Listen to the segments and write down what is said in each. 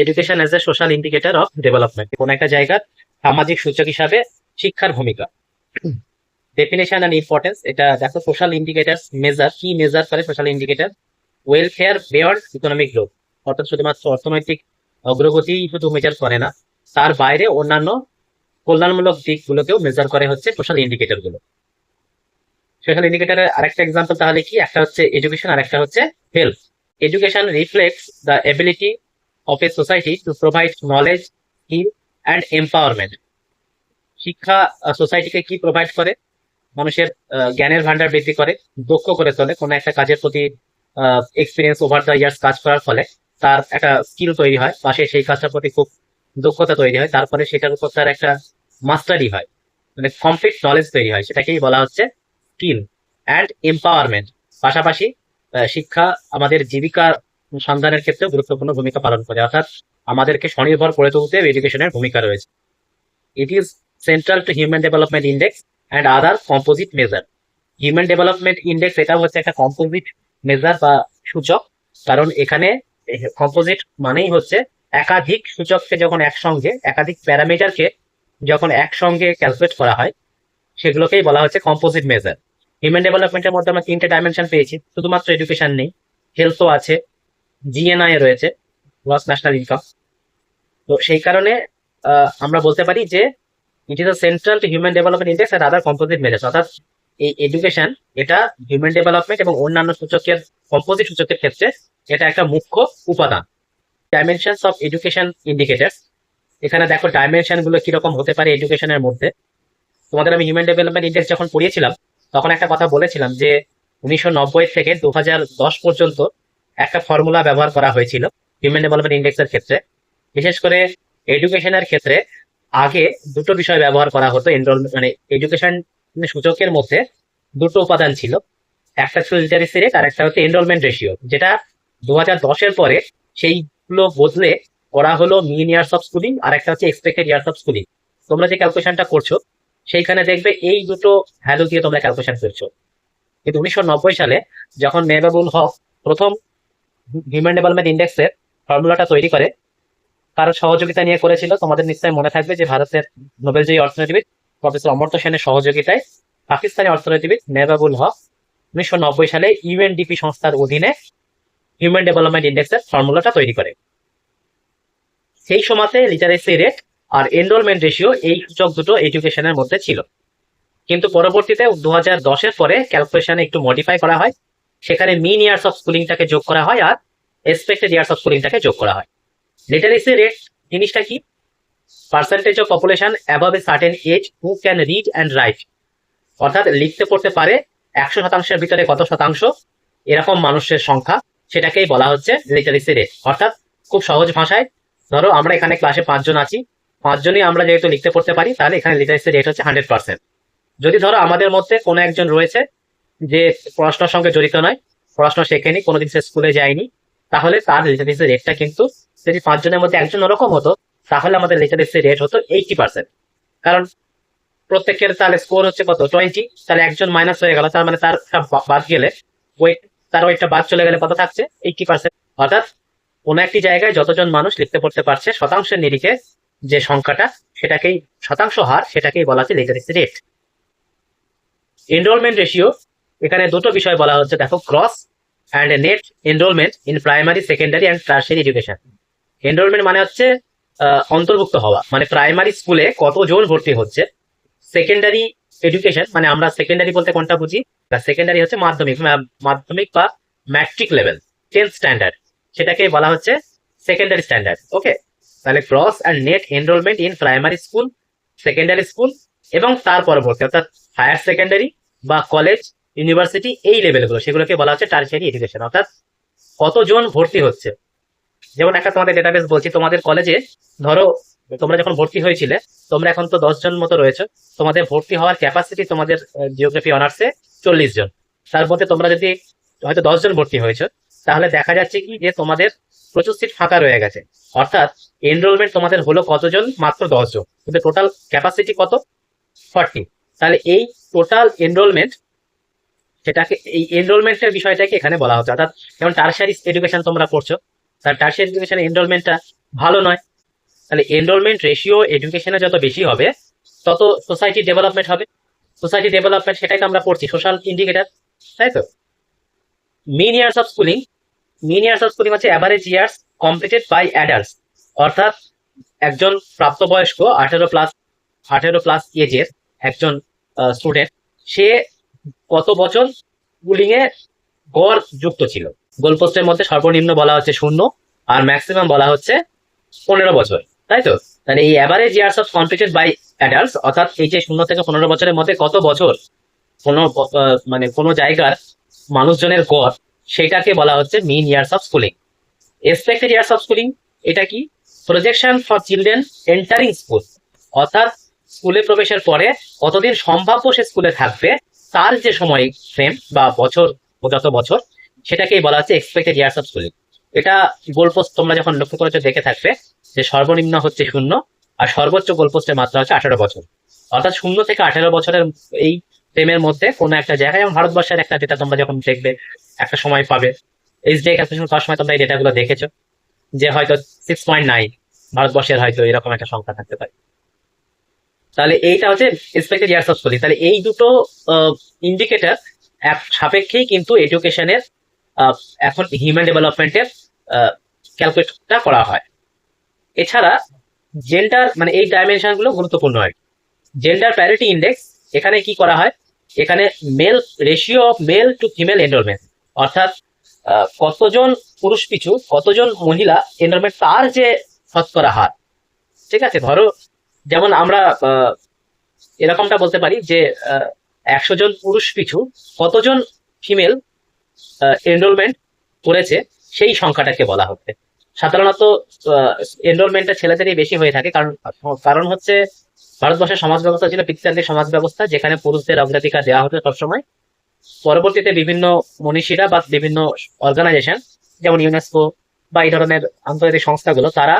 Education as A social indicator of development, কোন একটা জায়গার সামাজিক সূচক হিসাবে শিক্ষার ভূমিকা। ডেফিনেশন এন্ড ইম্পর্টেন্স, এটা দেখো সোশ্যাল ইন্ডিকেটর মেজার, কি মেজার করে social indicator? Welfare beyond economic growth, অর্থাৎ শুধুমাত্র অর্থনৈতিক অগ্রগতি শুধু মেজার করে না, তার বাইরে অন্যান্য কল্যাণমূলক দিকগুলোকেও মেজার করে হচ্ছে সোশ্যাল ইন্ডিকেটর গুলো। সোশ্যাল ইন্ডিকেটরের আরেকটা এক্সাম্পল তাহলে কি? একটা হচ্ছে এডুকেশন আর একটা হচ্ছে health. Education reflects the ability of a society to provide knowledge, skill and empowerment. শিক্ষা সোসাইটিকে কি প্রোভাইড করে? মানুষের জ্ঞানের ভান্ডার বৃদ্ধি করে, দক্ষ করে তোলে। কোনো একটা কাজের প্রতি এক্সপিরিয়েন্স ওভার দ্য ইয়ার্স কাজ করার ফলে তার একটা স্কিল তৈরি হয়, বা সে সেই কাজটার প্রতি খুব দক্ষতা তৈরি হয়, তারপরে সেটার উপর তার একটা মাস্টারি হয়, মানে কমপ্লিট নলেজ তৈরি হয়, সেটাকেই বলা হচ্ছে স্কিল অ্যান্ড এম্পাওয়ারমেন্ট। পাশাপাশি শিক্ষা আমাদের জীবিকা সন্ধানের ক্ষেত্রেও গুরুত্বপূর্ণ ভূমিকা পালন করে, অর্থাৎ আমাদেরকে স্বনির্ভর করে তুলতে এডুকেশনের ভূমিকা রয়েছে। It is central to human development index and other composite measure. Human development index এটা হচ্ছে একটা কম্পোজিট মেজার বা সূচক, কারণ এখানে কম্পোজিট মানেই হচ্ছে একাধিক সূচককে যখন একসঙ্গে, একাধিক প্যারামিটারকে যখন একসঙ্গে ক্যালকুলেট করা হয়, সেগুলোকেই বলা হচ্ছে কম্পোজিট মেজার। হিউম্যান ডেভেলপমেন্টের মধ্যে আমরা তিনটে ডাইমেনশন পেয়েছি, শুধুমাত্র এডুকেশন নেই, হেলথও আছে, জিএনআই রয়েছে, গ্রস ন্যাশনাল ইনকাম। তো সেই কারণে আমরা বলতে পারি যে it is a central to human development index and other composite measures, অর্থাৎ এই এডুকেশন এটা হিউম্যান ডেভেলপমেন্ট এবং অন্যান্য সূচকের কম্পোজিট সূচকের ক্ষেত্রে এটা একটা মুখ্য উপাদান। ডাইমেনশনস অফ এডুকেশন ইন্ডিকেটরস, এখানে দেখো ডাইমেনশন গুলো কিরকম হতে পারে এডুকেশনের মধ্যে। তোমাদের আমি হিউম্যান ডেভেলপমেন্ট ইন্ডেক্স যখন পড়িয়েছিলাম তখন একটা কথা বলেছিলাম যে 1990 থেকে 2010 পর্যন্ত একটা ফর্মুলা ব্যবহার করা হয়েছিল হিউম্যান ডেভেলপমেন্ট ইন্ডেক্সের ক্ষেত্রে। বিশেষ করে এডুকেশনের ক্ষেত্রে আগে দুটো বিষয় ব্যবহার করা হতো এনরোলমেন্ট, মানে এডুকেশন সূচকের মধ্যে দুটো উপাদান ছিল, একটা ছিল লিটারেসি রেট আর একটা হচ্ছে এনরোলমেন্ট রেশিও, যেটা 2010-এর পরে সেইগুলো বদলে করা হলো মিন ইয়ার্স অফ স্কুলিং আর একটা হচ্ছে এক্সপেক্টেড ইয়ার্স অফ স্কুলিং। তোমরা যে ক্যালকুলেশনটা করছো সেইখানে দেখবে এই দুটো ভ্যালু দিয়ে তোমরা ক্যালকুলেশন করছো। কিন্তু 1990 সালে যখন মেহবুবুল হক প্রথম হিউম্যান ডেভেলপমেন্ট ইন্ডেক্সের ফর্মুলাটা তৈরি করে, কারো সহযোগিতা নিয়ে করেছিল। তোমাদের নিশ্চয়ই মনে থাকবে যে ভারতের নোবেলজয়ী অর্থনীতিবিদ প্রফেসর অমর্ত্য সেনের সহযোগিতায় পাকিস্তানি অর্থনীতিবিদ মেহবুবুল হক 1990 সালে ইউএনডিপি সংস্থার অধীনে হিউম্যান ডেভেলপমেন্ট ইন্ডেক্সের ফর্মুলাটা তৈরি করে। সেই সময়তে লিটারেসি রেট আর এনরোলমেন্ট রেশিও এই সূচক দুটো এডুকেশনের মধ্যে ছিল, কিন্তু পরবর্তীতে 2010-এর পরে ক্যালকুলেশনে একটু মডিফাই করা হয়, সেখানে মিন ইয়ার্স অফ স্কুলিংটাকে যোগ করা হয় আর এক্সপেক্টেড ইয়ার্স অফ স্কুলিংটাকে যোগ করা হয়। লিটারেসি রেট জিনিসটা কি? Percentage of population above a certain age who can read and write, অর্থাৎ লিখতে পড়তে পারে 100%-এর ভিতরে কত শতাংশ এরকম মানুষের সংখ্যা, সেটাকেই বলা হচ্ছে লিটারেসি রেট। অর্থাৎ খুব সহজ ভাষায়, ধরো আমরা এখানে ক্লাসে 5 জন আছি, 5 জনই আমরা যেহেতু লিখতে পড়তে পারি, তাহলে এখানে লিটারেসি রেট হচ্ছে 100%। যদি ধরো আমাদের মধ্যে কোনো একজন রয়েছে যে পড়াশোনার সঙ্গে জড়িত নয়, পড়াশোনা শেখেনি, কোনোদিন সে স্কুলে যায়নি, তাহলে তার লিটারেসি রেটটা কিন্তু, যদি 5 জনের মধ্যে একজন ওরকম হতো, তাহলে আমাদের লিটারেসি রেট হতো 80%। কারণ প্রত্যেকের তাহলে স্কোর হচ্ছে কত, 20, তাহলে একজন মাইনাস হয়ে গেল, তার মানে তার বাদ গেলে তার ওইটা বাদ চলে গেলে কত থাকছে, 80%। অর্থাৎ কোনো একটি জায়গায় যতজন মানুষ লিখতে পড়তে পারছে শতাংশের নিরিখে যে সংখ্যাটা, সেটাকেই শতাংশ হার, সেটাকেই বলা হচ্ছে লিটারেসি রেট। এনরোলমেন্ট রেশিও, এখানে দুটো বিষয় বলা হচ্ছে, দেখো gross and net enrolment in primary, secondary and tertiary education. Enrolment মানে হচ্ছে অন্তর্ভুক্ত হওয়া, মানে প্রাইমারি স্কুলে কতজন ভর্তি হচ্ছে। সেকেন্ডারি এডুকেশন মানে আমরা সেকেন্ডারি বলতে কোনটা বুঝি? সেকেন্ডারি হচ্ছে মাধ্যমিক বা ম্যাট্রিক লেভেল, 10th স্ট্যান্ডার্ড, সেটাকে বলা হচ্ছে সেকেন্ডারি স্ট্যান্ডার্ড। ওকে, তাহলে gross and net enrolment in primary school, secondary school এবং তার পরবর্তী অর্থাৎ হায়ার সেকেন্ডারি বা কলেজ, ইউনিভার্সিটি, এই লেভেলগুলো, সেগুলোকে বলা হচ্ছে টারশিয়ারি এডুকেশন। অর্থাৎ কতজন ভর্তি হচ্ছে। যেমন একটা তোমাদের ডেটাবেস বলছি, তোমাদের কলেজে ধরো তোমরা যখন ভর্তি হয়েছিলে, তোমরা এখন তো 10 জন মতো রয়েছে, তোমাদের ভর্তি হওয়ার ক্যাপাসিটি তোমাদের জিওগ্রাফি অনার্সে 40 জন, তার মধ্যে তোমরা যদি হয়তো 10 জন ভর্তি হয়েছে, তাহলে দেখা যাচ্ছে কি যে তোমাদের প্রচুর সিট ফাঁকা রয়ে গেছে। অর্থাৎ এনরোলমেন্ট তোমাদের হলো কতজন? মাত্র 10 জন, কিন্তু টোটাল ক্যাপাসিটি কত? 40। তাহলে এই টোটাল এনরোলমেন্ট, সেটাকে এই এনরোলমেন্টের বিষয়টাকে এখানে বলা হচ্ছে। অর্থাৎ যেমন টারশিয়ারি এডুকেশন তোমরা পড়ছো, তার টারশিয়ারি এডুকেশন এনরোলমেন্টটা ভালো নয়। তাহলে এনরোলমেন্ট রেশিও এডুকেশনে যত বেশি হবে তত সোসাইটি ডেভেলপমেন্ট হবে। সোসাইটি ডেভেলপমেন্ট সেটাকে আমরা পড়ছি সোশ্যাল ইন্ডিকেটর, তাই তো। Mean years of schooling, mean years of schooling হচ্ছে average years completed by adults, অর্থাৎ একজন প্রাপ্তবয়স্ক 18+ এজের একজন স্টুডেন্ট, সে কত বছর স্কুলিং এ গড় যুক্ত ছিল। গোলপোস্টের মধ্যে সর্বনিম্ন বলা হচ্ছে 0 আর ম্যাক্সিমাম বলা হচ্ছে 15 বছর, তাই তো। তাহলে এই average years of completed by adults, অর্থাৎ এই যে 0 থেকে 15 বছরের মধ্যে কত বছর কোনো মানে কোনো জায়গার মানুষজনের গড়, সেটাকে বলা হচ্ছে mean years of schooling. Expected years of schooling এটা কি? Projection for children entering school, অর্থাৎ স্কুলে প্রবেশের পরে কতদিন সম্ভাব্য সে স্কুলে থাকবে, তার যে সময় ফ্রেম বা বছর, যত বছর, সেটাকেই বলা হচ্ছে এক্সপেক্টেড ইয়ার্স অফ স্কুলিং। এটা গোলপোস্ট তোমরা যখন লক্ষ্য করেছো দেখে থাকবে যে সর্বনিম্ন হচ্ছে 0 আর সর্বোচ্চ গোলপোস্টের মাত্রা হচ্ছে 18 বছর, অর্থাৎ 0 থেকে 18 বছরের এই ফ্রেমের মধ্যে কোনো একটা জায়গায়, যেমন ভারতবর্ষের একটা ডেটা তোমরা যখন দেখবে একটা সময় পাবে, এইচডিআই ক্যালকুলেশন করার সময় তোমরা এই ডেটাগুলো দেখেছো যে হয়তো 6.9 ভারতবর্ষের হয়তো এরকম একটা সংখ্যা থাকতে পারে। তাহলে এইটা হচ্ছে এক্সপেক্টেড ইয়ার্স অফ স্কুলিং। তাহলে এই দুটো ইন্ডিকেটর এক সাপেক্ষেই কিন্তু এডুকেশনের এখন হিউম্যান ডেভেলপমেন্টের ক্যালকুলেটটা করা হয়। এছাড়া জেন্ডার, মানে এই ডাইমেনশন গুলো গুরুত্বপূর্ণ হয়। জেন্ডার প্যারিটি ইন্ডেক্স, এখানে কি করা হয়, এখানে male ratio of male to female enrolment, অর্থাৎ কতজন পুরুষ পিছু কতজন মহিলা এনরোলমেন্ট, তার যে শতকরা হার, ঠিক আছে। ধরো যেমন আমরা এরকমটা বলতে পারি যে 100 জন পুরুষ পিছু কতজন ফিমেল এনরোলমেন্ট করেছে, সেই সংখ্যাটাকে বলা হচ্ছে। সাধারণত এনরোলমেন্টটা ছেলেদেরই বেশি হয়ে থাকে, কারণ কারণ হচ্ছে ভারতবর্ষের সমাজ ব্যবস্থা ছিল পিতৃতান্ত্রিক সমাজ ব্যবস্থা, যেখানে পুরুষদের অগ্রাধিকার দেওয়া হতো সবসময়। পরবর্তীতে বিভিন্ন মনীষীরা বা বিভিন্ন অর্গানাইজেশন যেমন ইউনেস্কো বা এই ধরনের আন্তর্জাতিক সংস্থাগুলো, তারা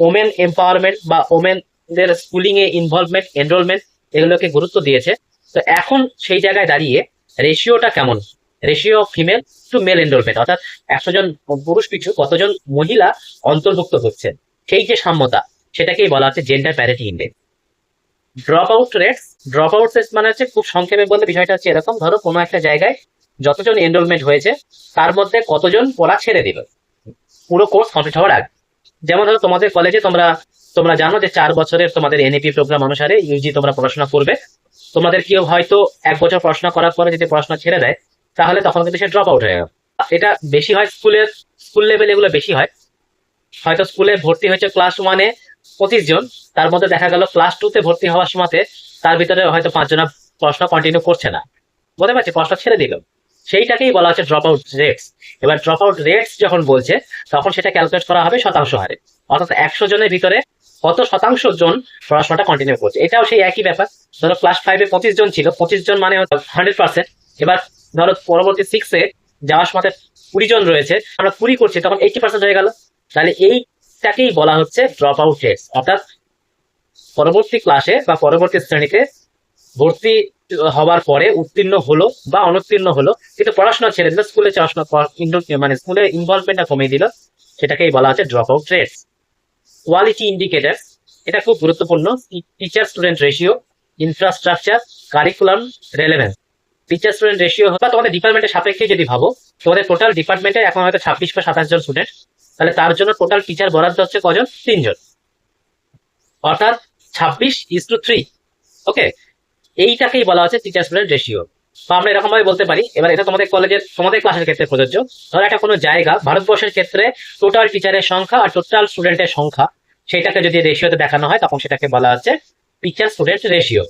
ওমেন এম্পাওয়ারমেন্ট বা ওমেনদের স্কুলিং এ ইনভলভমেন্ট, এনরোলমেন্ট, এগুলোকে গুরুত্ব দিয়েছে। তো এখন সেই জায়গায় দাঁড়িয়ে রেশিওটা কেমন, ratio female two mail enrolment, অর্থাৎ 100 জন পুরুষ পিছু কতজন মহিলা অন্তর্ভুক্ত হচ্ছেন, সেই যে সাম্যতা, সেটাকেই বলা হচ্ছে gender parity index. Drop out rates, drop out rates মানে হচ্ছে, খুব সংক্ষেপে বললে বিষয়টা হচ্ছে এরকম, ধরো কোনো একটা জায়গায় যতজন এনরোলমেন্ট হয়েছে তার মধ্যে কতজন পড়া ছেড়ে দিল পুরো কোর্স কমপ্লিট হওয়ার আগে। যেমন ধরো তোমাদের কলেজে তোমরা তোমরা জানো যে 4 বছরের তোমাদের এনইপি প্রোগ্রাম অনুসারে ইউজি তোমরা পড়াশোনা করবে। তোমাদের কেউ হয়তো 1 বছর পড়াশোনা করার পরে যদি পড়াশোনা ছেড়ে দেয়, তাহলে তখন কিন্তু সে ড্রপ আউট হয়ে গেল। এটা বেশি হয় স্কুল লেভেলে, এগুলো বেশি হয়। হয়তো স্কুলে ভর্তি হয়েছে ক্লাস 1-এ 25 জন, তার মধ্যে দেখা গেল ক্লাস 2-তে ভর্তি হওয়ার সময়তে তার ভিতরে হয়তো 5 জন পড়াশোনা কন্টিনিউ করছে না, বুঝতে পারছি, পড়াশোনা ছেড়ে দিল। সেইটাকেই বলা হচ্ছে ড্রপ আউট রেটস। এবার ড্রপ আউট রেটস যখন বলছে, তখন সেটা ক্যালকুলেট করা হবে শতাংশ হারে, অর্থাৎ 100 জনের ভিতরে কত শতাংশ জন পড়াশোনাটা কন্টিনিউ করছে। এটাও সেই একই ব্যাপার। ধরো ক্লাস 5-এ 25 জন ছিল, 25 জন মানে 100%। এবার ধরো পরবর্তী 6-এ যাওয়ার সময় 20 জন রয়েছে, আমরা 20 করছি, তখন 80% হয়ে গেল। তাহলে এইটাকেই বলা হচ্ছে ড্রপ আউট রেটস, অর্থাৎ পরবর্তী ক্লাসে বা পরবর্তী শ্রেণীতে ভর্তি হওয়ার পরে উত্তীর্ণ হলো বা অনুত্তীর্ণ হলো, কিন্তু পড়াশোনা ছেড়ে দিল, স্কুলে মানে স্কুলে ইনভলভমেন্টটা কমিয়ে দিল, সেটাকেই বলা হচ্ছে drop out rates. Quality indicator, এটা খুব গুরুত্বপূর্ণ। Teacher student ratio, infrastructure, curriculum relevance. Teacher student ratio বা তোমাদের ডিপার্টমেন্টের সাপেক্ষে যদি ভাবো, তোমাদের টোটাল ডিপার্টমেন্টে এখন হয়তো 26 বা 27 জন স্টুডেন্ট, তাহলে তার জন্য টোটাল টিচার বরাদ্দ হচ্ছে কজন? 3 জন, অর্থাৎ 26:3। ওকে, এইটাকেই বলা হচ্ছে টিচার স্টুডেন্ট রেশিও। বা আমরা এরকম ভাবে বলতে পারি, এবার এটা তোমাদের কলেজের তোমাদের ক্লাসের ক্ষেত্রে প্রযোজ্য। ধরো একটা কোনো জায়গা ভারতবর্ষের ক্ষেত্রে টোটাল টিচারের সংখ্যা আর টোটাল স্টুডেন্টের সংখ্যা, সেটাকে যদি রেশিওতে দেখানো হয়, তখন সেটাকে বলা হচ্ছে টিচার স্টুডেন্ট রেশিও।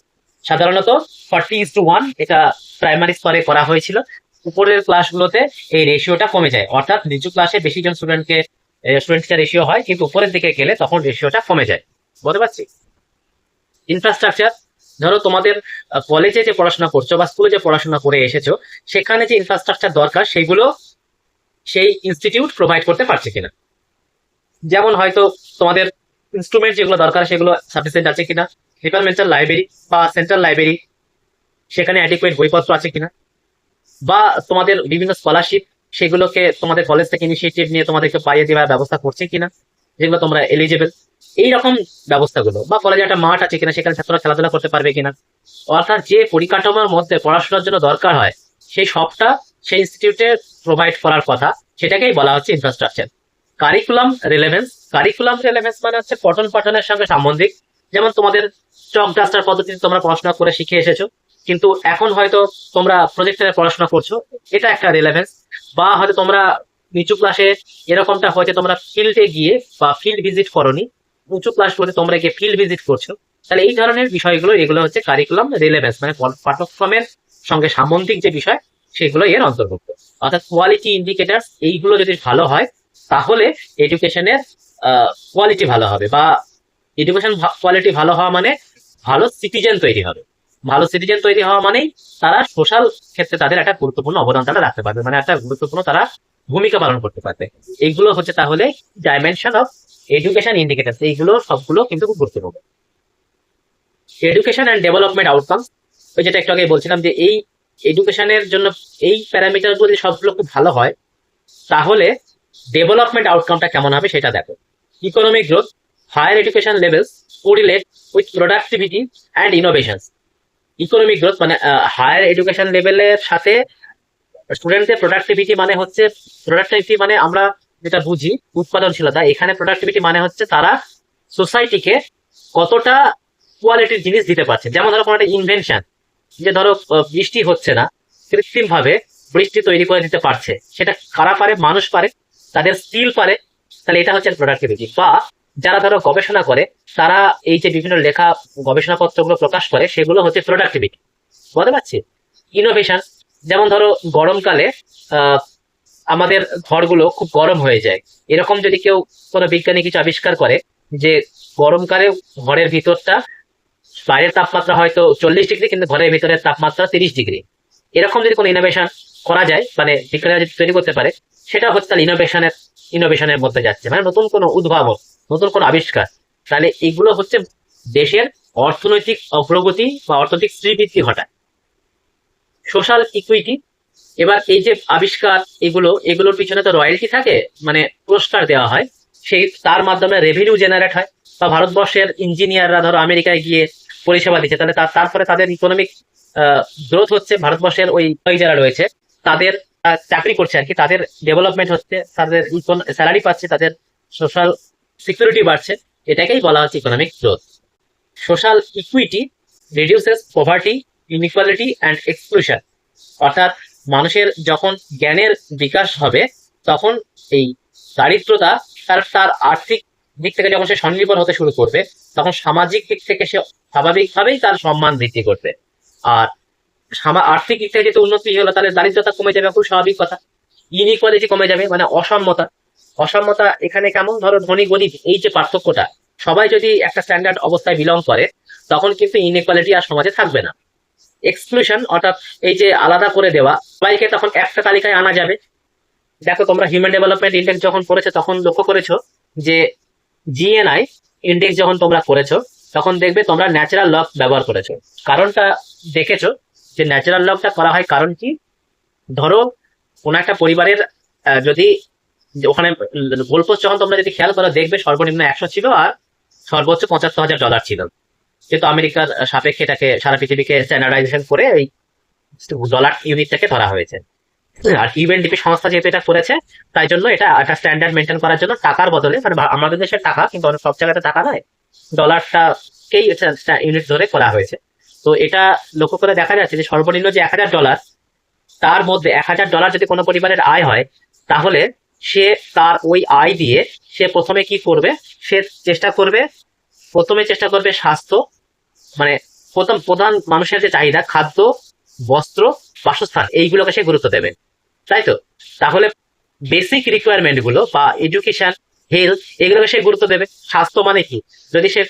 সাধারণত 40:1 এটা প্রাইমারি স্তরে করা হয়েছিল। উপরের ক্লাসগুলোতে এই রেশিওটা কমে যায়, অর্থাৎ নিচু ক্লাসে বেশি জন স্টুডেন্ট টিচার রেশিও হয়, কিন্তু উপরের দিকে গেলে তখন রেশিওটা কমে যায়, বুঝতে পারছি। ইনফ্রাস্ট্রাকচার, ধরো তোমাদের কলেজে যে পড়াশোনা করছো বা স্কুলে যে পড়াশোনা করে এসেছো, সেখানে যে ইনফ্রাস্ট্রাকচার দরকার সেগুলো সেই ইনস্টিটিউট প্রোভাইড করতে পারছে কিনা। যেমন হয়তো তোমাদের ইনস্ট্রুমেন্ট যেগুলো দরকার সেগুলো সাফিসিয়েন্ট আছে কিনা, ডিপার্টমেন্টাল লাইব্রেরি বা সেন্ট্রাল লাইব্রেরি, সেখানে অ্যাডিকুয়েট বইপত্র আছে কিনা, বা তোমাদের বিভিন্ন স্কলারশিপ, সেগুলোকে তোমাদের কলেজ থেকে ইনিশিয়েটিভ নিয়ে তোমাদেরকে পাইয়ে দেওয়ার ব্যবস্থা করছে কিনা। যেগুলো তোমরা এলিজেবল, এইরকম ব্যবস্থাগুলো, বা কলেজে একটা মাঠ আছে কিনা, সেখানে ছাত্ররা খেলাধুলা করতে পারবে কিনা, অর্থাৎ যে পরিকাঠামোর মধ্যে পড়াশোনার জন্য দরকার হয় সেই সবটা সেই ইনস্টিটিউটে প্রোভাইড করার কথা, সেটাকেই বলা হচ্ছে ইনফ্রাস্ট্রাকচার। কারিকুলাম রেলেভেন্স মানে হচ্ছে পঠন পাঠনের সঙ্গে সাম্বন্ধিক। যেমন তোমাদের চক ডাস্টার পদ্ধতিতে তোমরা পড়াশোনা করে শিখে এসেছো, কিন্তু এখন হয়তো তোমরা প্রজেক্টরে পড়াশোনা করছো, এটা একটা রেলেভেন্স। বা হয়তো তোমরা নিচু ক্লাসে এরকমটা হয়তো তোমরা ফিল্ডে গিয়ে বা ফিল্ড ভিজিট করোনি, উঁচু ক্লাস হতে তোমরা গিয়ে ফিল্ড ভিজিট করছো, তাহলে এই ধরনের বিষয়গুলো, এগুলো হচ্ছে কারিকুলাম রেলেভেন্স, মানে পাঠ্যক্রমের সঙ্গে সাম্বন্ধিক যে বিষয় সেগুলো এর অন্তর্ভুক্ত। অর্থাৎ কোয়ালিটি ইন্ডিকেটার এইগুলো যদি ভালো হয় তাহলে এডুকেশনের কোয়ালিটি ভালো হবে, বা এডুকেশন কোয়ালিটি ভালো হওয়া মানে ভালো সিটিজেন তৈরি হবে। ভালো সিটিজেন তৈরি হওয়া মানেই তারা সোশ্যাল ক্ষেত্রে তাদের একটা গুরুত্বপূর্ণ অবদান তারা রাখতে পারবে, মানে একটা গুরুত্বপূর্ণ তারা ভূমিকা পালন করতে পারবে। এইগুলো হচ্ছে তাহলে ডাইমেনশন অফ এডুকেশন ইন্ডিকেটর, এইগুলো সবগুলো কিন্তু খুব গুরুত্বপূর্ণ। এডুকেশন অ্যান্ড ডেভেলপমেন্ট আউটকামস, ওই যেটা একটু আগে বলছিলাম যে এই এডুকেশনের জন্য এই প্যারামিটার গুলো সবগুলো খুব ভালো হয়, তাহলে ডেভেলপমেন্ট আউটকামটা কেমন হবে সেটা দেখো। Economic growth, higher education levels correlate with productivity and innovation. Economic growth মানে হায়ার এডুকেশন লেভেলের সাথে স্টুডেন্টদের প্রোডাক্টিভিটি, মানে হচ্ছে প্রোডাক্টিভিটি মানে আমরা যেটা বুঝি উৎপাদনশীলতা, এখানে প্রোডাক্টিভিটি মানে হচ্ছে তারা সোসাইটিকে কতটা কোয়ালিটির জিনিস দিতে পারছে। যেমন ধরো কোনো একটা ইনভেনশন, যে ধরো বৃষ্টি হচ্ছে না, কৃত্রিম ভাবে বৃষ্টি তৈরি করে দিতে পারছে, সেটা কারা পারে? মানুষ পারে, তাদের স্কিল পারে, তাহলে এটা হচ্ছে প্রোডাক্টিভিটি। বা যারা ধরো গবেষণা করে, তারা এই যে বিভিন্ন লেখা গবেষণাপত্রগুলো প্রকাশ করে, সেগুলো হচ্ছে প্রোডাক্টিভিটি। বুঝতে পারছি? ইনোভেশন, যেমন ধরো গরমকালে আহ আমাদের ঘরগুলো খুব গরম হয়ে যায়, এরকম যদি কেউ কোনো বিজ্ঞানী কিছু আবিষ্কার করে যে গরমকালে ঘরের ভিতরটা, বাইরের তাপমাত্রা হয়তো 40 ডিগ্রি কিন্তু ঘরের ভিতরের তাপমাত্রা 30 ডিগ্রি, এরকম যদি কোনো ইনোভেশন করা যায়, মানে বিজ্ঞানীরা যদি তৈরি করতে পারে, সেটা হচ্ছে তাহলে ইনোভেশনের মধ্যে যাচ্ছে, মানে নতুন কোনো উদ্ভাবন, নতুন কোনো আবিষ্কার। তাহলে এগুলো হচ্ছে দেশের অর্থনৈতিক অগ্রগতি বা অর্থনৈতিক শ্রীবৃদ্ধি ঘটায়। সোশ্যাল ইকুইটি, এবার এই যে আবিষ্কার, এগুলোর পিছনে তো রয়্যালটি থাকে, মানে পুরস্কার দেওয়া হয়, সেই তার মাধ্যমে রেভিনিউ জেনারেট হয়। বা ভারতবর্ষের ইঞ্জিনিয়াররা ধরো আমেরিকায় গিয়ে পরিষেবা দিচ্ছে, তাহলে তারপরে তাদের ইকোনমিক গ্রোথ হচ্ছে, ভারতবর্ষের ওই যারা রয়েছে তাদের চাকরি করছে আর কি, তাদের ডেভেলপমেন্ট হচ্ছে, তাদের স্যালারি পাচ্ছে, তাদের সোশ্যাল সিকিউরিটি বাড়ছে, এটাকেই বলা হচ্ছে economic growth. Social equity reduces poverty, inequality and exclusion, অর্থাৎ মানুষের যখন জ্ঞানের বিকাশ হবে, তখন এই দারিদ্রতা তার আর্থিক দিক থেকে যখন সে স্বনির্ভর হতে শুরু করবে, তখন সামাজিক দিক থেকে সে স্বাভাবিকভাবেই তার সম্মান বৃদ্ধি করবে। আর আর্থিক দিক থেকে যেহেতু উন্নতি হলো, তাহলে দারিদ্রতা কমে যাবে, খুব স্বাভাবিক কথা। ইনইকুয়ালিটি কমে যাবে, মানে অসমতা এখানে কেমন? ধরো ধনী গরিব এই যে পার্থক্যটা, সবাই যদি একটা স্ট্যান্ডার্ড অবস্থায় বিলং করে, তখন কিন্তু ইনইকুয়ালিটি আর সমাজে থাকবে না। এক্সক্লুশন, অর্থাৎ এই যে আলাদা করে দেওয়া, সবাইকে তখন একটা তালিকায় আনা যাবে। দেখো তোমরা হিউম্যান ডেভেলপমেন্ট ইন্ডেক্স যখন করেছো, তখন লক্ষ্য করেছো যে জিএনআই ইন্ডেক্স যখন তোমরা করেছো, তখন দেখবে তোমরা ন্যাচারাল লগ ব্যবহার করেছো। কারণটা দেখেছো যে ন্যাচারাল লগটা করা হয় কারণ কি? ধরো কোন একটা পরিবারের যদি ওখানে গোলপোস্ট যখন তোমরা যদি খেয়াল করো, দেখবে সর্বনিম্ন 100 ছিল আর সর্বোচ্চ $75,000 ছিল, যেহেতু আমেরিকার সাপেক্ষে এটাকে সারা পৃথিবীকে স্ট্যান্ডার্ডাইজেশন করে এই ডলার ইউনিটটাকে ধরা হয়েছে। আর ইউএনডিপি সংস্থা যেহেতু এটা করেছে, তাই জন্য এটা একটা স্ট্যান্ডার্ড মেনটেন করার জন্য টাকার বদলে, মানে আমাদের দেশের টাকা কিন্তু অনেক সব জায়গাতে টাকা নয়, ডলারটাকেই ইউনিট ধরে করা হয়েছে। তো এটা লক্ষ্য করে দেখা যাচ্ছে যে সর্বনিম্ন যে $1,000, তার মধ্যে $1,000 যদি কোনো পরিবারের আয় হয়, তাহলে সে তার ওই আয় দিয়ে সে প্রথমে কি করবে? সে প্রথমে চেষ্টা করবে স্বাস্থ্য, মানে প্রধান মানুষের যে চাহিদা, খাদ্য, বস্ত্র, বাসস্থান, এইগুলোকে সে গুরুত্ব দেবে, তাই তো? তাহলে বেসিক রিকোয়ারমেন্ট গুলো বা এডুকেশন, হেলথ, এগুলোকে সে গুরুত্ব দেবে। স্বাস্থ্য মানে কি? যদি সে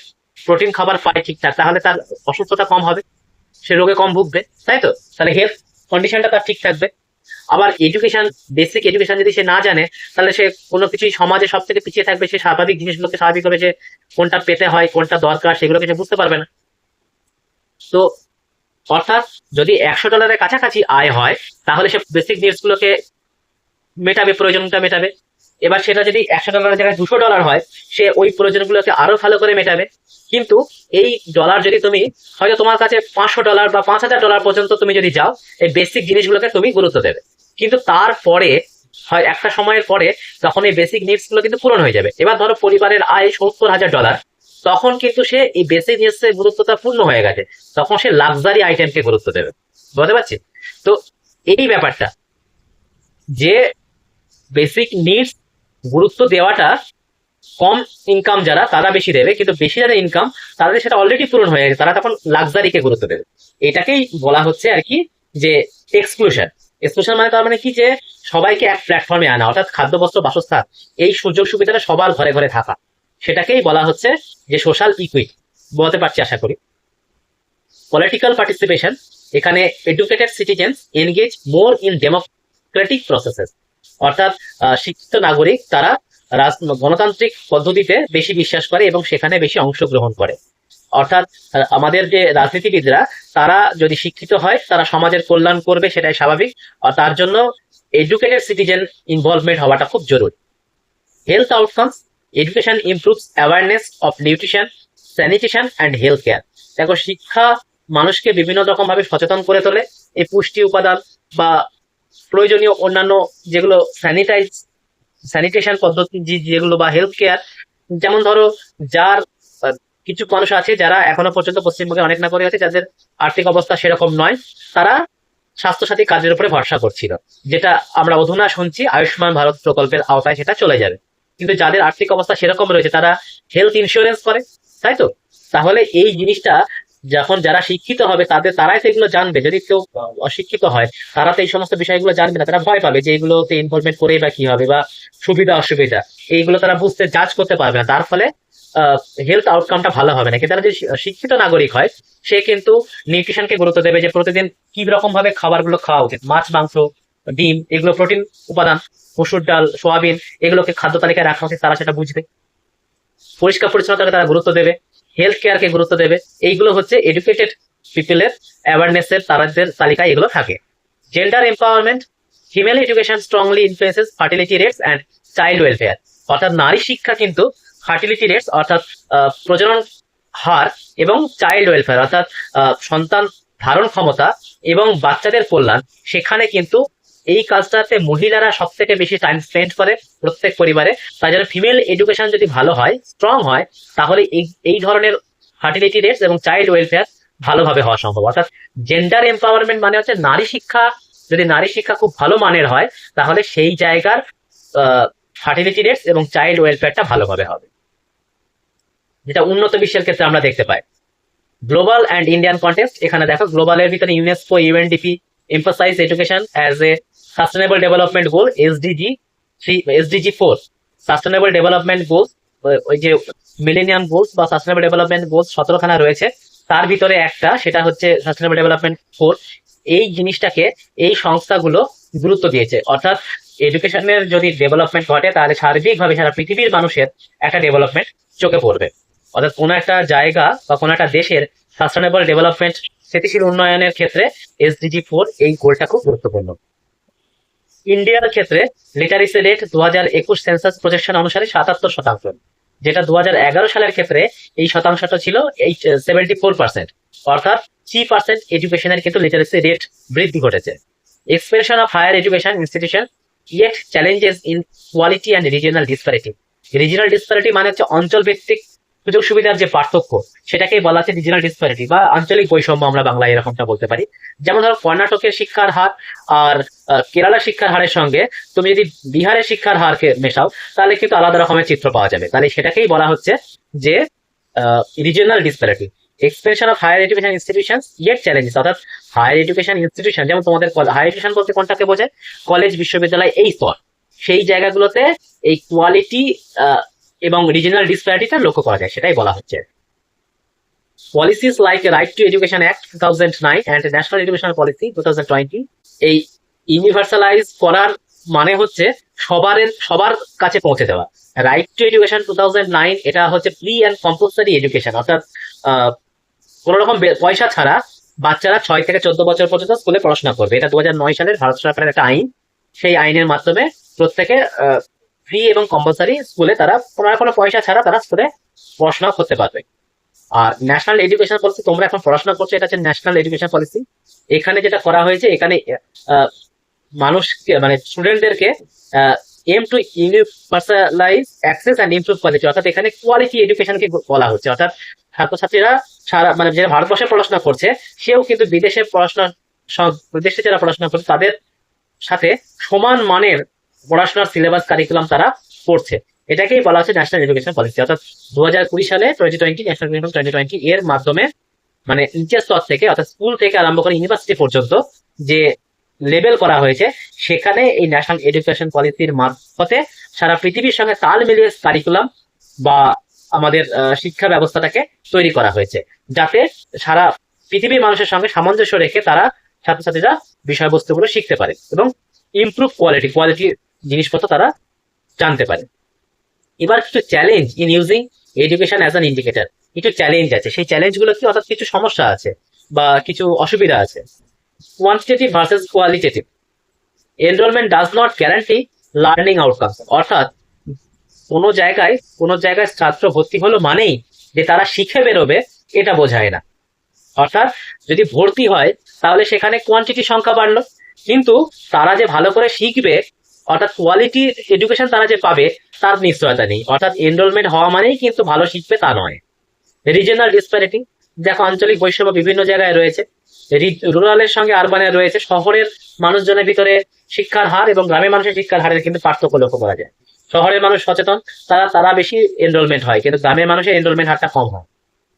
প্রোটিন খাবার পায় ঠিকঠাক, তাহলে তার অসুস্থতা কম হবে, সে রোগে কম ভুগবে, তাই তো? তাহলে হেলথ কন্ডিশনটা তার ঠিক থাকবে। আবার এডুকেশন, বেসিক এডুকেশন যদি সে না জানে, তাহলে সে কোনো কিছুই সমাজে সব থেকে পিছিয়ে থাকবে, সে স্বাভাবিক জিনিসগুলোকে স্বাভাবিকভাবে যে কোনটা পেতে হয়, কোনটা দরকার, সেগুলোকে সে বুঝতে পারবে না। তো অর্থাৎ যদি $100 কাছাকাছি আয় হয়, তাহলে সে বেসিক নিডস গুলোকে মেটাবে, প্রয়োজনটা মেটাবে। এবার সেটা যদি $100 জায়গায় $200 হয়, সে ওই প্রয়োজনগুলোকে আরো ভালো করে মেটাবে। কিন্তু এই ডলার যদি তুমি হয়তো তোমার কাছে $500 বা $5000 পর্যন্ত তুমি যদি যাও, এই বেসিক জিনিসগুলোকে তুমি গুরুত্ব দেবে। কিন্তু তারপরে হয় একটা সময়ের পরে তখন এই বেসিক নিডস গুলো কিন্তু পূরণ হয়ে যাবে। এবার ধরো পরিবারের আয় $70000, তখন কিন্তু সে এই বেসিক নিডস এর গুরুত্বটা পূর্ণ হয়ে গেছে, তখন সে লাক্সারি আইটেমকে গুরুত্ব দেবে। বুঝতে পারছি? তো এই ব্যাপারটা যে বেসিক নিডস গুরুত্ব দেওয়াটা কম ইনকাম যারা তারা বেশি দেবে, কিন্তু বেশি যারা ইনকাম তাদের সেটা অলরেডি পূরণ হয়ে গেছে, তারা তখন লাক্সারিকে গুরুত্ব দেবে। এটাকেই বলা হচ্ছে আর কি যে এক্সক্লুশন। এক্সক্লুশন মানে তার মানে কি, যে সবাইকে এক প্ল্যাটফর্মে আনা, অর্থাৎ খাদ্য বস্ত্র বাসস্থান এই সুযোগ সুবিধাটা সবার ঘরে ঘরে থাকা, সেটাকেই বলা হচ্ছে যে সোশ্যাল ইকুইটি। বলতে পারছি আশা করি। পলিটিক্যাল পার্টিসিপেশন, এখানে educated citizens engage more in Democratic processes, অর্থাৎ শিক্ষিত নাগরিক তারা গণতান্ত্রিক পদ্ধতিতে বেশি বিশ্বাস করে এবং সেখানে বেশি অংশগ্রহণ করে। অর্থাৎ আমাদের যে রাজনীতিবিদরা তারা যদি শিক্ষিত হয় তারা সমাজের কল্যাণ করবে, সেটাই স্বাভাবিক। আর তার জন্য এডুকেটেড সিটিজেন ইনভলভমেন্ট হওয়াটা খুব জরুরি। Health outcomes, education improves awareness of nutrition, sanitation and health care. দেখো, শিক্ষা মানুষকে বিভিন্ন রকম ভাবে সচেতন করে তোলে। এই পুষ্টি উপাদান বা প্রয়োজনীয় অন্যান্য যেগুলো স্যানিটেশন পদ্ধতি যেগুলো বা হেলথ কেয়ার, যেমন ধরো যার কিছু মানুষ আছে যারা এখনো পর্যন্ত পশ্চিমবঙ্গে অনেক নাগরিক আছে যাদের আর্থিক অবস্থা সেরকম নয়, তারা স্বাস্থ্যসাথী কার্ডের উপরে ভরসা করছিল, যেটা আমরা অধুনা শুনছি আয়ুষ্মান ভারত প্রকল্পের আওতায় সেটা চলে যাবে। কিন্তু যাদের আর্থিক অবস্থা সেরকম রয়েছে তারা হেলথ ইন্স্যুরেন্স করে, তাই তো? তাহলে এই জিনিসটা যখন যারা শিক্ষিত হবে তারাই তো এগুলো জানবে। যদি কেউ অশিক্ষিত হয় তারা তো এই সমস্ত বিষয়গুলো জানবে না, তারা ভয় পাবে যে এগুলোতে ইনভলভমেন্ট করেই বা কি হবে, বা সুবিধা অসুবিধা এইগুলো তারা বুঝতে জাজ করতে পারবে না। তার ফলে হেলথ আউটকামটা ভালো হবে না। কিন্তু তারা যদি শিক্ষিত নাগরিক হয়, সে কিন্তু নিউট্রিশনকে গুরুত্ব দেবে, যে প্রতিদিন কি রকম ভাবে খাবারগুলো খাওয়া উচিত, মাছ মাংস ডিম এগুলো প্রোটিন উপাদান, মসুর ডাল সোয়াবিন এগুলোকে খাদ্য তালিকায় রাখা উচিত, তারা সেটা বুঝবে। পরিষ্কার পরিচ্ছন্নতাকে তারা গুরুত্ব দেবে, হেলথ কেয়ারকে গুরুত্ব দেবে। এইগুলো হচ্ছে এডুকেটেড পিপলের অ্যাওয়ারনেস এর তাদের তালিকায় এগুলো থাকে। Gender empowerment, female education strongly influences fertility rates and child welfare. অর্থাৎ নারী শিক্ষা কিন্তু ফার্টিলিটি রেটস অর্থাৎ প্রজনন হার এবং চাইল্ড ওয়েলফেয়ার অর্থাৎ সন্তান ধারণ ক্ষমতা এবং বাচ্চাদের কল্যাণ, সেখানে কিন্তু এই কাজটাতে মহিলারা সব থেকে বেশি টাইম স্পেন্ড করে প্রত্যেক পরিবারে। তাই জন্য ফিমেল এডুকেশন যদি ভালো হয়, স্ট্রং হয়, তাহলে এই ধরনের ফার্টিলিটি রেটস এবং চাইল্ড ওয়েলফেয়ার ভালোভাবে হওয়া সম্ভব। অর্থাৎ জেন্ডার এম্পাওয়ারমেন্ট মানে হচ্ছে নারী শিক্ষা, যদি নারী শিক্ষা খুব ভালো মানের হয় তাহলে সেই জায়গার ফার্টিলিটি রেটস এবং চাইল্ড ওয়েলফেয়ারটা ভালোভাবে হবে, যেটা উন্নত বিশ্বের ক্ষেত্রে আমরা দেখতে পাই। গ্লোবাল অ্যান্ড ইন্ডিয়ান কন্টেক্সট, এখানে দেখো গ্লোবালের ভিতরে UNESCO UNDP emphasize education as a sustainable development goal SDG 4। Sustainable development goals, ওই যে মিলেনিয়াম গোলস বা সাস্টেনেবল ডেভেলপমেন্ট গোলস 17খানা রয়েছে, তার ভিতরে একটা সেটা হচ্ছে সাস্টেনেবল ডেভেলপমেন্ট 4। এই জিনিসটাকে এই সংস্থাগুলো গুরুত্ব দিয়েছে। অর্থাৎ এডুকেশনের যদি ডেভেলপমেন্ট ঘটে তাহলে সার্বিকভাবে সারা পৃথিবীর মানুষের একটা ডেভেলপমেন্ট চোখে পড়বে। অর্থাৎ কোনো একটা জায়গা বা কোনো একটা দেশের সাস্টেনেবল ডেভেলপমেন্ট স্থিতিশীল উন্নয়নের ক্ষেত্রে এসডিজি 4 এই গোলটা খুব গুরুত্বপূর্ণ। ইন্ডিয়ার ক্ষেত্রে লিটারেসি রেট 2021 সেন্সাস প্রজেকশন অনুসারে 77%, যেটা 2011 সালের ক্ষেত্রে এই শতাংশটা ছিল 74%। অর্থাৎ 3% এডুকেশনের কিন্তু লিটারেসি রেট বৃদ্ধি ঘটেছে। Expansion of higher education institution yet challenges in quality and regional disparity. Regional disparity মানে হচ্ছে অঞ্চল ভিত্তিক সুযোগ সুবিধার যে পার্থক্য, সেটাকেই বলা হচ্ছে রিজিওনাল ডিসপ্যারিটি বা আঞ্চলিক বৈষম্য, আমরা বাংলায় এরকমটা বলতে পারি। যেমন ধরো কর্ণাটকের শিক্ষার হার আর কেরালার শিক্ষার হারের সঙ্গে তুমি যদি বিহারের শিক্ষার হারকে মেশাও তাহলে কিন্তু আলাদা রকমের চিত্র পাওয়া যাবে। তাহলে সেটাকেই বলা হচ্ছে যে regional disparity. Expansion of higher education institution yet challenges, অর্থাৎ হায়ার এডুকেশন ইনস্টিটিউশন যেমন তোমাদের হায়ার এডুকেশন বলতে কোনটাকে বোঝায়, কলেজ বিশ্ববিদ্যালয় এই স্তর, সেই জায়গাগুলোতে এই কোয়ালিটি এবং রিজিওনাল ডিসপ্যারিটিটা লক্ষ্য করা যায়, সেটাই বলা হচ্ছে। Policies like right two education act 2009 and national education policy 2020 এই ইউনিভার্সালাইজ করার মানে হচ্ছে সবার কাছে পৌঁছে দেওয়া। রাইট টু এডুকেশন 2009 এটা হচ্ছে প্রি অ্যান্ড কম্পালসারি এডুকেশন, অর্থাৎ কোনো রকম পয়সা ছাড়া বাচ্চারা 6 থেকে 14 বছর পর্যন্ত স্কুলে পড়াশোনা করবে। এটা 2009 সালের ভারত সরকারের একটা আইন। সেই আইনের মাধ্যমে প্রত্যেকে ফ্রি এবং কম্পালসারি স্কুলে তারা কোনো পয়সা ছাড়া তারা স্কুলে পড়াশোনা করতে পারবে। আর ন্যাশনাল এডুকেশন পলিসি, তোমরা এখন পড়াশোনা করছো, এটা হচ্ছে ন্যাশনাল এডুকেশন পলিসি। এখানে যেটা করা হয়েছে, এখানে মানুষকে মানে স্টুডেন্টদেরকে aim to universalize access and improve quality, অর্থাৎ এখানে কোয়ালিটি এডুকেশনকে বলা হচ্ছে। অর্থাৎ ছাত্রছাত্রীরা সারা মানে যারা ভারতবর্ষে পড়াশোনা করছে, সেও কিন্তু বিদেশে পড়াশোনা, বিদেশে যারা পড়াশোনা করছে তাদের সাথে সমান মানের পড়াশোনার সিলেবাস কারিকুলাম তারা পড়ছে। এটাকেই বলা হচ্ছে ন্যাশনাল এডুকেশন পলিসি। অর্থাৎ 2020 সালে 2020 ন্যাশনাল এডুকেশন 2020 এর মাধ্যমে মানে নিচের স্তর থেকে অর্থাৎ স্কুল থেকে আরম্ভ করে ইউনিভার্সিটি পর্যন্ত যে লেবেল করা হয়েছে, সেখানে এই ন্যাশনাল এডুকেশন পলিসির মারফতে সারা পৃথিবীর সঙ্গে তাল মিলিয়ে কারিকুলাম বা আমাদের শিক্ষা ব্যবস্থাটাকে তৈরি করা হয়েছে, যাতে সারা পৃথিবীর মানুষের সঙ্গে সামঞ্জস্য রেখে তারা ছাত্রছাত্রীরা বিষয়বস্তুগুলো শিখতে পারে এবং ইমপ্রুভ কোয়ালিটি জিনিসপত্র তারা জানতে পারে। এবার কিছু challenge in using education as an indicator, কিছু চ্যালেঞ্জ আছে। সেই চ্যালেঞ্জগুলো কি, অর্থাৎ কিছু সমস্যা আছে বা কিছু অসুবিধা আছে। Quantitative versus qualitative, enrolment does not guarantee learning outcomes, অর্থাৎ কোনো জায়গায় ছাত্র ভর্তি হলো মানেই যে তারা শিখে বেরোবে, এটা বোঝায় না। অর্থাৎ যদি ভর্তি হয় তাহলে সেখানে কোয়ান্টিটি সংখ্যা বাড়লো, কিন্তু তারা যে ভালো করে শিখবে অর্থাৎ কোয়ালিটি এডুকেশন তারা যে পাবে তার নিশ্চয়তা নেই। অর্থাৎ এনরোলমেন্ট হওয়া মানেই কিন্তু ভালো শিখবে তা নয়। রিজনাল ডিসপ্যারিটি, দেখো আঞ্চলিক বৈষম্য বিভিন্ন জায়গায় রয়েছে। রুরালের সঙ্গে আরবানের রয়েছে। শহরের মানুষজনের ভিতরে শিক্ষার হার এবং গ্রামের মানুষের শিক্ষার হারের কিন্তু পার্থক্য লক্ষ্য করা যায়। শহরের মানুষ সচেতন, তারা বেশি এনরোলমেন্ট হয়, কিন্তু গ্রামের মানুষের এনরোলমেন্ট হারটা কম হয়।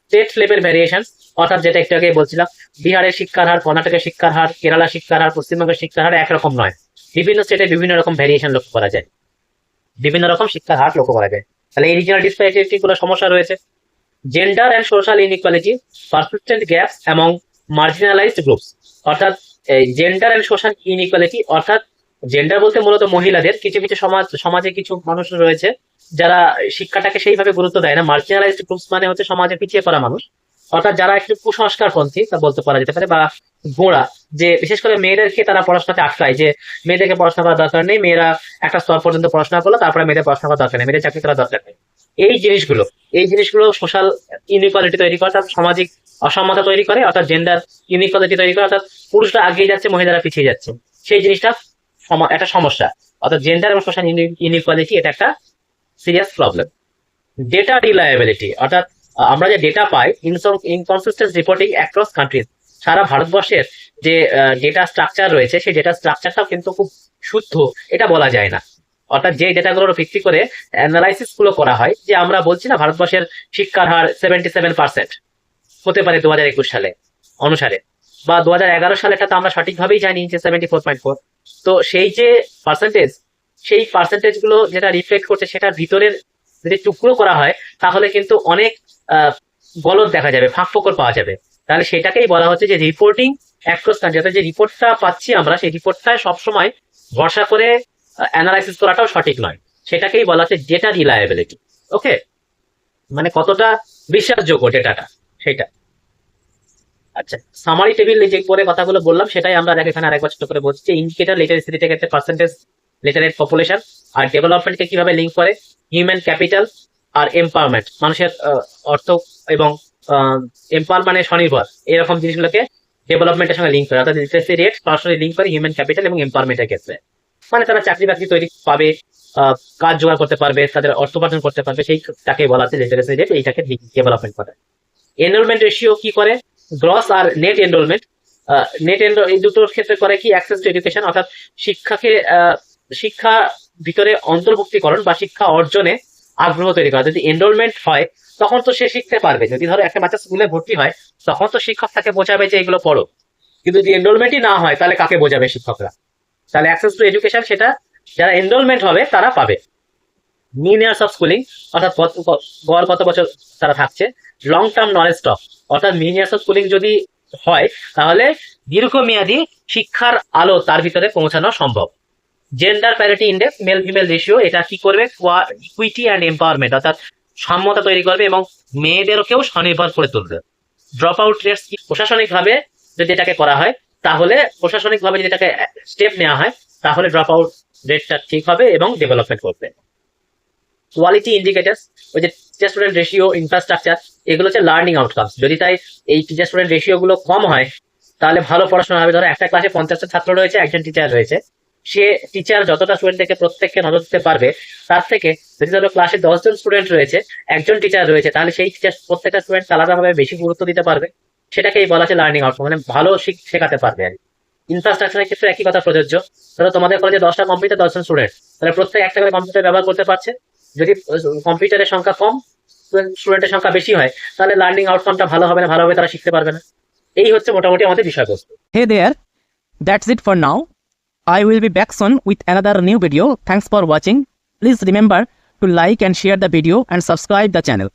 স্টেট লেভেল ভ্যারিয়েশন, অর্থাৎ যেটা একটু আগে বলছিলাম, বিহারের শিক্ষার হার, কর্ণাটকের শিক্ষার হার, কেরালা শিক্ষার হার, পশ্চিমবঙ্গের শিক্ষার হার একরকম নয়। বিভিন্ন স্টেটে বিভিন্ন রকম ভ্যারিয়েশন লক্ষ্য করা যায়, বিভিন্ন রকম শিক্ষার হার লক্ষ্য করা যায়। তাহলে এই রিজিনাল ডিসপ্যারিটি গুলো সমস্যা রয়েছে। Gender and social inequality, persistent gaps among marginalised groups, অর্থাৎ জেন্ডার অ্যান্ড সোশ্যাল ইনইকুয়ালিটি, অর্থাৎ জেন্ডার বলতে মূলত মহিলাদের। কিছু কিছু সমাজে কিছু মানুষ রয়েছে যারা শিক্ষাটাকে সেইভাবে গুরুত্ব দেয় না। মার্জিনালাইজড গ্রুপস মানে হচ্ছে সমাজে পিছিয়ে পড়া মানুষ, অর্থাৎ যারা একটু কুসংস্কারপন্থী তা বলতে পারা যেতে পারে, বা গোঁড়া, যে বিশেষ করে মেয়েদেরকে তারা পড়াশোনাতে আটকায়, যে মেয়েদেরকে পড়াশোনা করার দরকার নেই, মেয়েরা একটা স্তর পর্যন্ত পড়াশোনা করলো, তারপরে মেয়েদের পড়াশোনা করার দরকার নেই, মেয়েদের চাকরি করার দরকার নেই। এই জিনিসগুলো সোশ্যাল ইনইকুয়ালিটি তৈরি করে, অর্থাৎ সামাজিক অসমতা তৈরি করে, অর্থাৎ জেন্ডার ইনইকুয়ালিটি তৈরি করে, অর্থাৎ পুরুষরা এগিয়ে যাচ্ছে, মহিলারা পিছিয়ে যাচ্ছে। সেই জিনিসটা একটা সমস্যা। অর্থাৎ জেন্ডার এবং সোশ্যাল ইনইকুয়ালিটি এটা একটা সিরিয়াস প্রবলেম। ডেটা রিলায়েবিলিটি, অর্থাৎ আমরা যে ডেটা পাই, ইনকনসিস্টেন্ট রিপোর্টিং অ্যাক্রস কান্ট্রিজ, সারা ভারতবর্ষের যে ডেটা স্ট্রাকচার রয়েছে সেই ডেটা স্ট্রাকচারটাও কিন্তু খুব শুদ্ধ এটা বলা যায় না। অর্থাৎ যে ডেটাগুলোর ভিত্তি করে অ্যানালাইসিস গুলো করা হয়, যে আমরা বলছি না ভারতবর্ষের শিক্ষার হার 77% হতে পারে 2021 সালে অনুসারে, বা 2011 সালেটা তো আমরা সঠিকভাবেই জানি যে 74.4। তো সেই পার্সেন্টেজ গুলো যেটা রিফ্লেক্ট করছে সেটার ভিতরের যদি টুকরো করা হয় তাহলে কিন্তু অনেক গলদ দেখা যাবে, ফাঁক ফোকর পাওয়া যাবে। তাহলে সেটাকেই বলা হচ্ছে যে রিপোর্টিং অ্যাক্রস কান্ট্রি, অর্থাৎ যে রিপোর্টটা পাচ্ছি আমরা সেই রিপোর্টটায় সবসময় ভরসা করে অ্যানালাইসিস করাটাও সঠিক নয়। সেটাকেই বলা হচ্ছে ডেটা রিলায়েবিলিটি। ওকে, মানে কতটা বিশ্বাসযোগ্য ডেটাটা সেটা। আচ্ছা, সামারি টেবিল যে পরে কথাগুলো বললাম সেটাই আমরা এখানে আরেকবার ছোট করে বলছি। ইন্ডিকেটর লিটারেসি থেকে একটা পার্সেন্টেজ লিটারেট পপুলেশন আর ডেভেলপমেন্টকে কিভাবে লিঙ্ক করে, হিউম্যান ক্যাপিটাল আর এম্পাওয়ারমেন্ট, মানুষের অর্থ এবং এম্পাওয়ার মানে স্বনির্ভর, এরকম জিনিসগুলোকে ডেভেলপমেন্টের সঙ্গে লিঙ্ক করে, অর্থাৎ লিটারেসি রেট সরাসরি লিঙ্ক করে হিউম্যান ক্যাপিটাল এবং এম্পাওয়ারমেন্টের ক্ষেত্রে। মানে তারা চাকরি বাকরি তৈরি পাবে, কাজ জোগাড় করতে পারবে, তাদের অর্থ উপার্জন করতে পারবে, সেইটাকে বলা হচ্ছে লিটারেসি রেট, এইটাকে ডেভেলপমেন্ট করে। এনরোলমেন্ট রেশিও কি করে, গ্রস আর নেট এনরোলমেন্ট। এই দুটোর ক্ষেত্রে করে কি অ্যাক্সেস টু এডুকেশন, অর্থাৎ শিক্ষা ভিতরে অন্তর্ভুক্তিকরণ বা শিক্ষা অর্জনে আগ্রহ তৈরি করা। যদি এনরোলমেন্ট হয় তখন তো সে শিখতে পারবে। যদি ধরো একটা বাচ্চা স্কুলে ভর্তি হয় তখন তো শিক্ষক তাকে বোঝাবে যে এগুলো পড়ো, কিন্তু যদি এনরোলমেন্টই না হয় তাহলে কাকে বোঝাবে শিক্ষকরা? তাহলে অ্যাক্সেস টু এডুকেশন সেটা যারা এনরোলমেন্ট হবে তারা পাবে। মিন ইয়ার্স অফ স্কুলিং, অর্থাৎ গড় কত বছর তারা থাকছে। লং টার্ম নলেজ স্টক, অর্থাৎ মিন ইয়ার্স অফ স্কুলিং যদি হয় তাহলে দীর্ঘমেয়াদী শিক্ষার আলো তার ভিতরে পৌঁছানো সম্ভব। Gender parity index, male female ratio, এটা কি করবে, ইকুইটি অ্যান্ড এম্পাওয়ারমেন্ট, অর্থাৎ সাম্যতা তৈরি করবে এবং মেয়েদেরকেও স্বনির্ভর করে তুলবে। ড্রপ আউট রেটস, প্রশাসনিকভাবে যদি এটাকে করা হয় তাহলে প্রশাসনিকভাবে যদি এটাকে স্টেপ নেওয়া হয় তাহলে ড্রপ আউট রেটটা ঠিক হবে এবং ডেভেলপমেন্ট করবে। কোয়ালিটি ইন্ডিকেটার্স, ওই যে টিচার স্টুডেন্ট রেশিও, ইনফ্রাস্ট্রাকচার, এগুলো হচ্ছে লার্নিং আউটকামস। যদি তাই এই টিচার স্টুডেন্ট রেশিও গুলো কম হয় তাহলে ভালো পড়াশোনা হবে। ধরো একটা ক্লাসে 50টা ছাত্র রয়েছে, একজন টিচার রয়েছে, সে টিচার যতটা স্টুডেন্টকে প্রত্যেককে নজর দিতে পারবে, তার থেকে যদি ধরো ক্লাসে 10জন স্টুডেন্ট রয়েছে, একজন টিচার রয়েছে, তাহলে সেই টিচার প্রত্যেকটা স্টুডেন্ট আলাদাভাবে বেশি গুরুত্ব দিতে পারবে। সেটাকেই বলা আছে লার্নিং আউটকাম, মানে ভালো শেখাতে পারবে আর কি। ইনফ্রাস্ট্রাকচারের ক্ষেত্রে একই কথা প্রযোজ্য। ধরো তোমাদের কলেজে 10টা কম্পিউটার, 10জন স্টুডেন্ট, তাহলে প্রত্যেক একটা করে কম্পিউটার ব্যবহার করতে পারছে। যদি কম্পিউটারের সংখ্যা কম, স্টুডেন্টের সংখ্যা বেশি হয়, তাহলে লার্নিং আউটকামটা ভালো হবে না, ভালোভাবে তারা শিখতে পারবে না। এই হচ্ছে মোটামুটি আমাদের বিষয়বস্তু। Hey there, that's it for now. I will be back soon with another new video. Thanks for watching. Please remember to like and share the video and subscribe the channel.